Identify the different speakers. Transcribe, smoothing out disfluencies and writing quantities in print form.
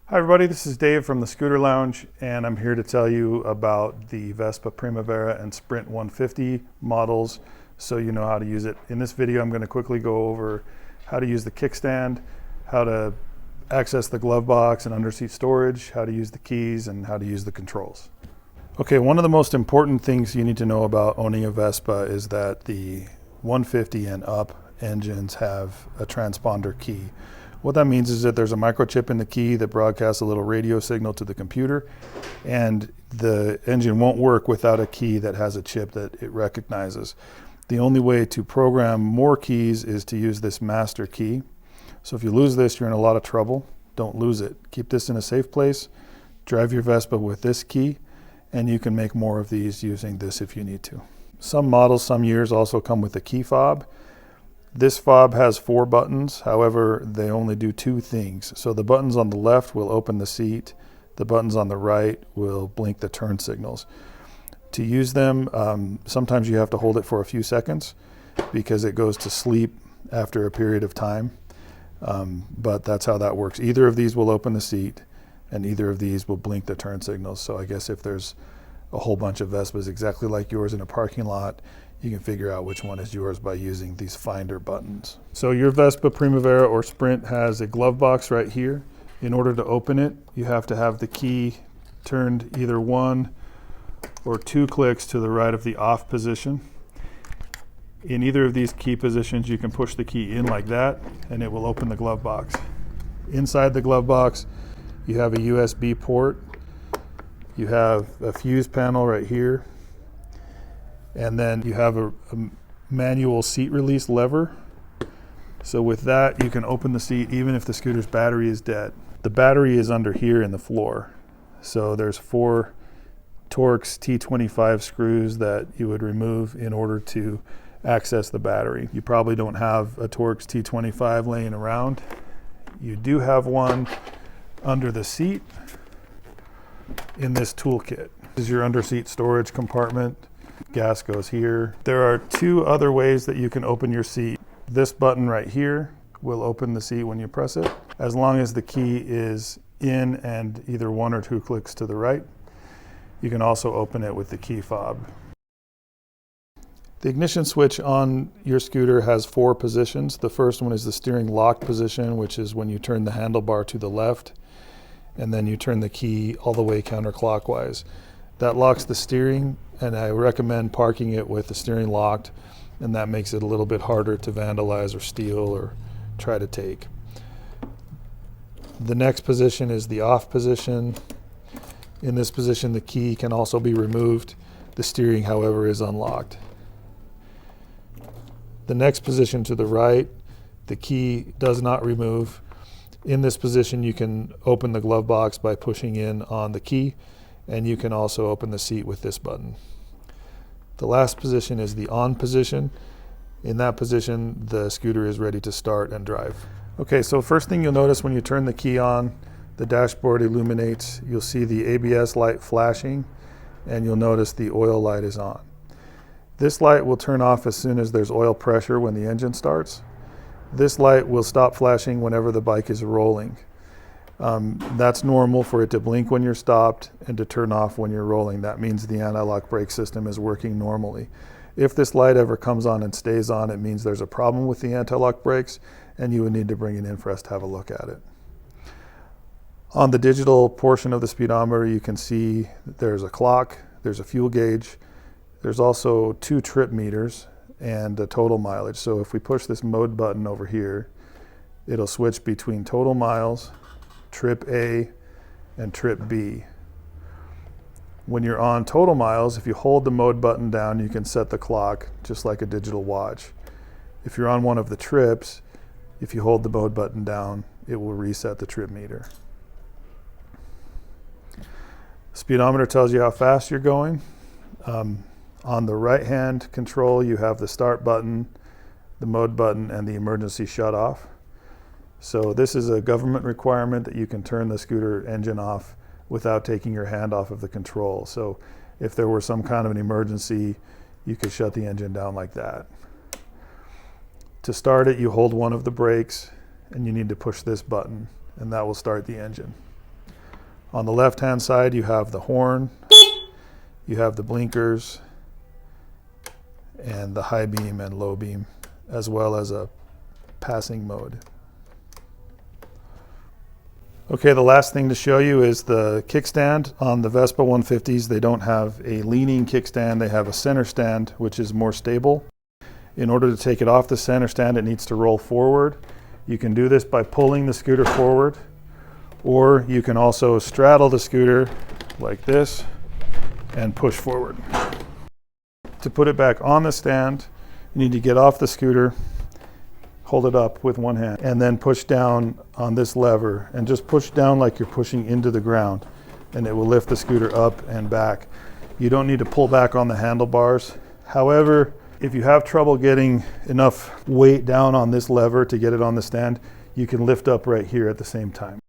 Speaker 1: Hi everybody, this is Dave from the Scooter Lounge, and I'm here to tell you about the Vespa Primavera and Sprint 150 models so you know how to use it. In this video I'm going to quickly go over how to use the kickstand, how to access the glove box and underseat storage, how to use the keys, and how to use the controls. Okay, one of the most important things you need to know about owning a Vespa is that the 150 and up engines have a transponder key. What that means is that there's a microchip in the key that broadcasts a little radio signal to the computer, and the engine won't work without a key that has a chip that it recognizes. The only way to program more keys is to use this master key. So if you lose this, you're in a lot of trouble. Don't lose it. Keep this in a safe place. Drive your Vespa with this key, and you can make more of these using this if you need to. Some models, some years also come with a key fob. This fob has 4 buttons, however, they only do 2 things. So the buttons on the left will open the seat, the buttons on the right will blink the turn signals. To use them, sometimes you have to hold it for a few seconds because it goes to sleep after a period of time, but that's how that works. Either of these will open the seat and either of these will blink the turn signals. So I guess if there's a whole bunch of Vespas exactly like yours in a parking lot, you can figure out which one is yours by using these finder buttons. So your Vespa Primavera or Sprint has a glove box right here. In order to open it, you have to have the key turned either 1 or 2 clicks to the right of the off position. In either of these key positions, you can push the key in like that, and it will open the glove box. Inside the glove box, you have a USB port. You have a fuse panel right here. And then you have a manual seat release lever. So with that, you can open the seat even if the scooter's battery is dead. The battery is under here in the floor. So there's 4 Torx T25 screws that you would remove in order to access the battery. You probably don't have a Torx T25 laying around. You do have one under the seat in this toolkit. This is your underseat storage compartment. Gas goes here. There are 2 other ways that you can open your seat. This button right here will open the seat when you press it, as long as the key is in and either 1 or 2 clicks to the right. You can also open it with the key fob. The ignition switch on your scooter has 4 positions. The first one is the steering lock position, which is when you turn the handlebar to the left, and then you turn the key all the way counterclockwise. That locks the steering, and I recommend parking it with the steering locked, and that makes it a little bit harder to vandalize or steal or try to take. The next position is the off position. In this position, the key can also be removed. The steering, however, is unlocked. The next position to the right, the key does not remove. In this position, you can open the glove box by pushing in on the key, and you can also open the seat with this button. The last position is the on position. In that position, the scooter is ready to start and drive. Okay, so first thing you'll notice when you turn the key on, the dashboard illuminates. You'll see the ABS light flashing, and you'll notice the oil light is on. This light will turn off as soon as there's oil pressure when the engine starts. This light will stop flashing whenever the bike is rolling. That's normal for it to blink when you're stopped and to turn off when you're rolling. That means the anti-lock brake system is working normally. If this light ever comes on and stays on, it means there's a problem with the anti-lock brakes, and you would need to bring it in for us to have a look at it. On the digital portion of the speedometer, you can see there's a clock, there's a fuel gauge, there's also 2 trip meters and a total mileage. So if we push this mode button over here, it'll switch between total miles, trip A, and trip B. When you're on total miles, if you hold the mode button down, you can set the clock just like a digital watch. If you're on one of the trips, if you hold the mode button down, it will reset the trip meter. Speedometer tells you how fast you're going. On the right hand control, you have the start button, the mode button, and the emergency shut off. So this is a government requirement that you can turn the scooter engine off without taking your hand off of the control. So if there were some kind of an emergency, you could shut the engine down like that. To start it, you hold one of the brakes and you need to push this button, and that will start the engine. On the left-hand side, you have the horn, you have the blinkers, and the high beam and low beam, as well as a passing mode. Okay, the last thing to show you is the kickstand. On the Vespa 150s, they don't have a leaning kickstand, they have a center stand, which is more stable. In order to take it off the center stand, it needs to roll forward. You can do this by pulling the scooter forward, or you can also straddle the scooter like this and push forward. To put it back on the stand, you need to get off the scooter, hold it up with one hand, and then push down on this lever, and just push down like you're pushing into the ground, and it will lift the scooter up and back. You don't need to pull back on the handlebars. However, if you have trouble getting enough weight down on this lever to get it on the stand, you can lift up right here at the same time.